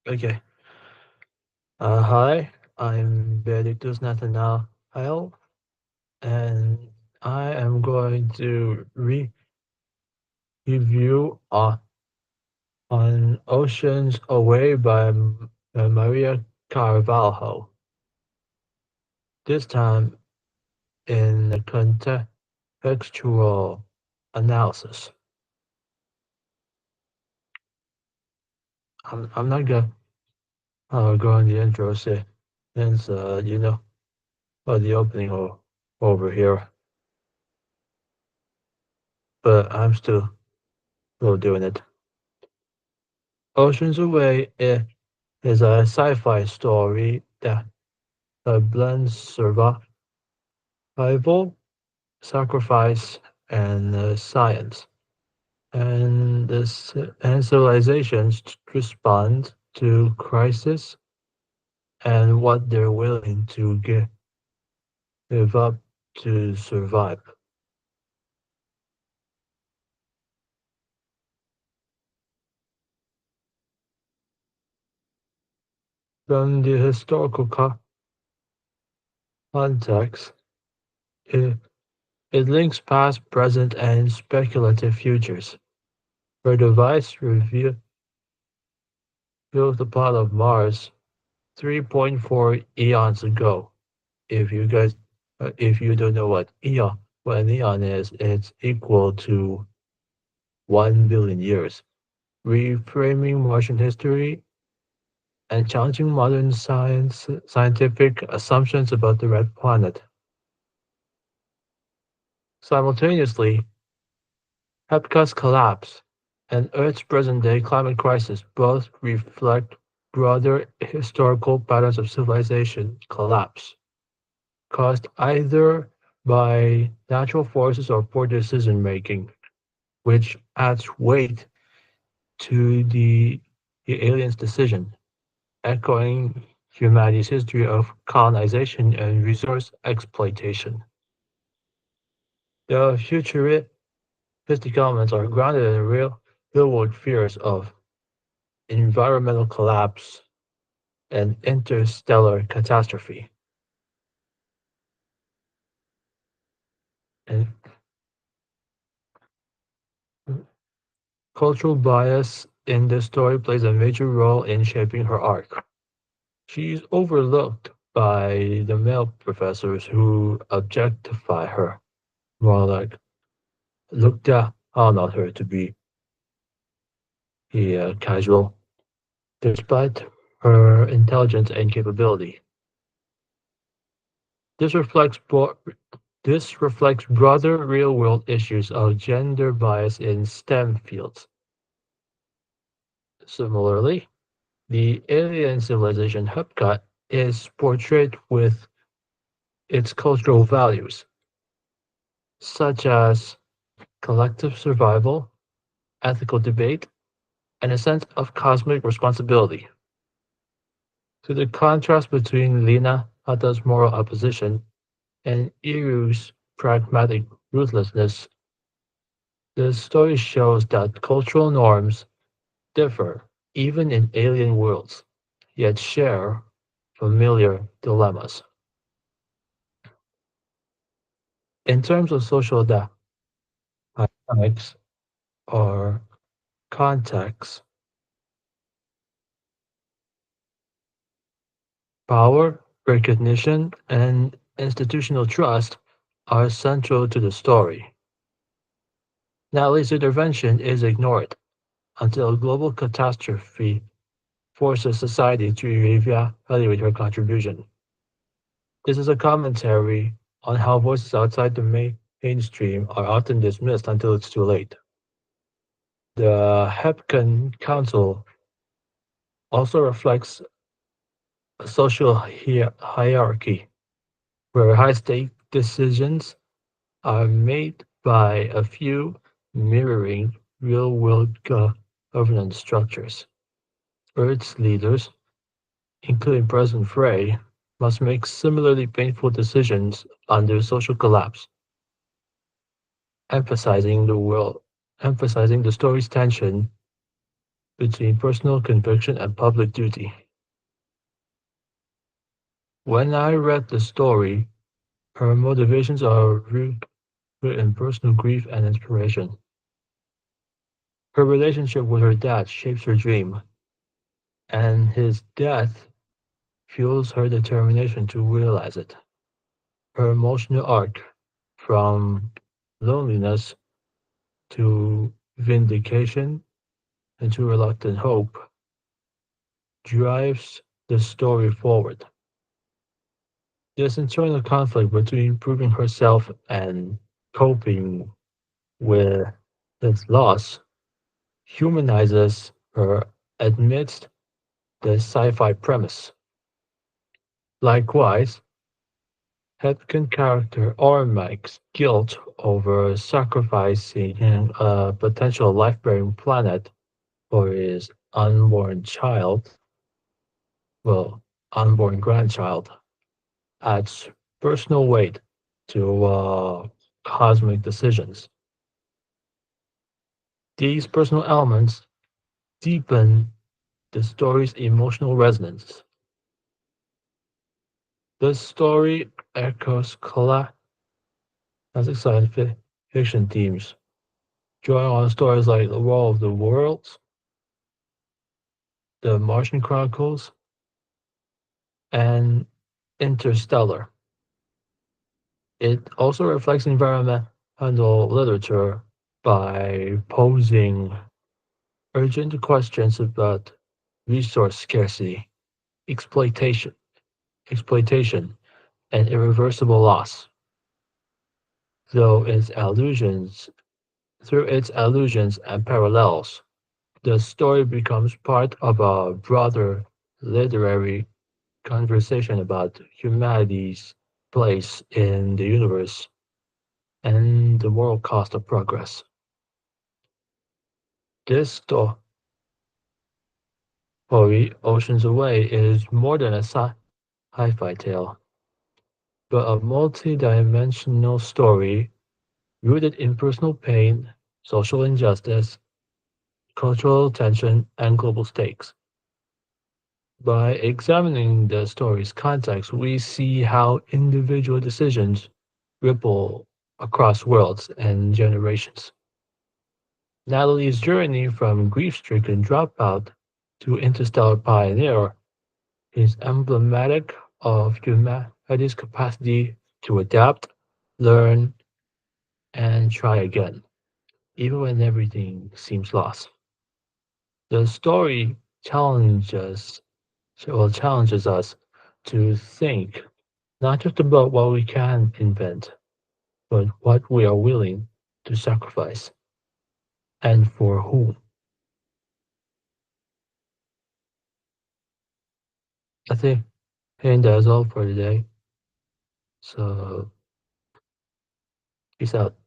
Okay. Hi, I'm Benedictus Nathanael, and I am going to review on Oceans Away by Maria Carvalho. This time in a contextual analysis. I'm not gonna go on the intro since the opening over here, but I'm still doing it. Oceans Away is a sci-fi story that blends survival, sacrifice, and science, and civilizations respond to crisis and what they're willing to give up to survive. From the historical context, it, it links past, present, and speculative futures. Her device reveals the plot of Mars 3.4 eons ago. If you guys, if you don't know what an eon is, it's equal to 1 billion years. Reframing Martian history and challenging modern scientific assumptions about the red planet. Simultaneously, Hepca's collapse and Earth's present-day climate crisis both reflect broader historical patterns of civilization collapse, caused either by natural forces or poor decision-making, which adds weight to the aliens' decision, echoing humanity's history of colonization and resource exploitation. The futuristic elements are grounded in real-world fears of environmental collapse and interstellar catastrophe. And cultural bias in the story plays a major role in shaping her arc. She's overlooked by the male professors who objectify her, more like look down on her to be casual, despite her intelligence and capability. This reflects bro- this reflects broader real-world issues of gender bias in STEM fields. Similarly, the alien civilization Hepcat is portrayed with its cultural values, such as collective survival, ethical debate, and a sense of cosmic responsibility. To the contrast between Lena Hata's moral opposition and Iru's pragmatic ruthlessness, the story shows that cultural norms differ even in alien worlds, yet share familiar dilemmas. In terms of social dynamics or context, power, recognition, and institutional trust are central to the story. Natalie's intervention is ignored until a global catastrophe forces society to reevaluate her contribution. This is a commentary on how voices outside the mainstream are often dismissed until it's too late. The Hepcan Council also reflects a social hierarchy where high-stake decisions are made by a few, mirroring real-world governance structures. Earth's leaders, including President Frey, must make similarly painful decisions under social collapse, emphasizing the world, emphasizing the story's tension between personal conviction and public duty. When I read the story, her motivations are rooted in personal grief and inspiration. Her relationship with her dad shapes her dream, and his death fuels her determination to realize it. Her emotional arc, from loneliness to vindication and to reluctant hope, drives the story forward. This internal conflict between proving herself and coping with its loss humanizes her amidst the sci-fi premise. Likewise, Hebkin character Ormike's guilt over sacrificing a potential life-bearing planet for his unborn child, well, unborn grandchild, adds personal weight to cosmic decisions. These personal elements deepen the story's emotional resonance. The story echoes classic science fiction themes, drawing on stories like The War of the Worlds, The Martian Chronicles, and Interstellar. It also reflects environmental literature by posing urgent questions about resource scarcity, exploitation, exploitation, and irreversible loss. Though its allusions, through its allusions and parallels, the story becomes part of a broader literary conversation about humanity's place in the universe and the moral cost of progress. This story, Oceans Away, is more than a sci-fi tale, but a multi-dimensional story rooted in personal pain, social injustice, cultural tension, and global stakes. By examining the story's context, we see how individual decisions ripple across worlds and generations. Natalie's journey from grief-stricken dropout to interstellar pioneer is emblematic of humanity's capacity to adapt, learn, and try again, even when everything seems lost. The story challenges us to think not just about what we can invent, but what we are willing to sacrifice and for whom. I think that's all for today. So peace out.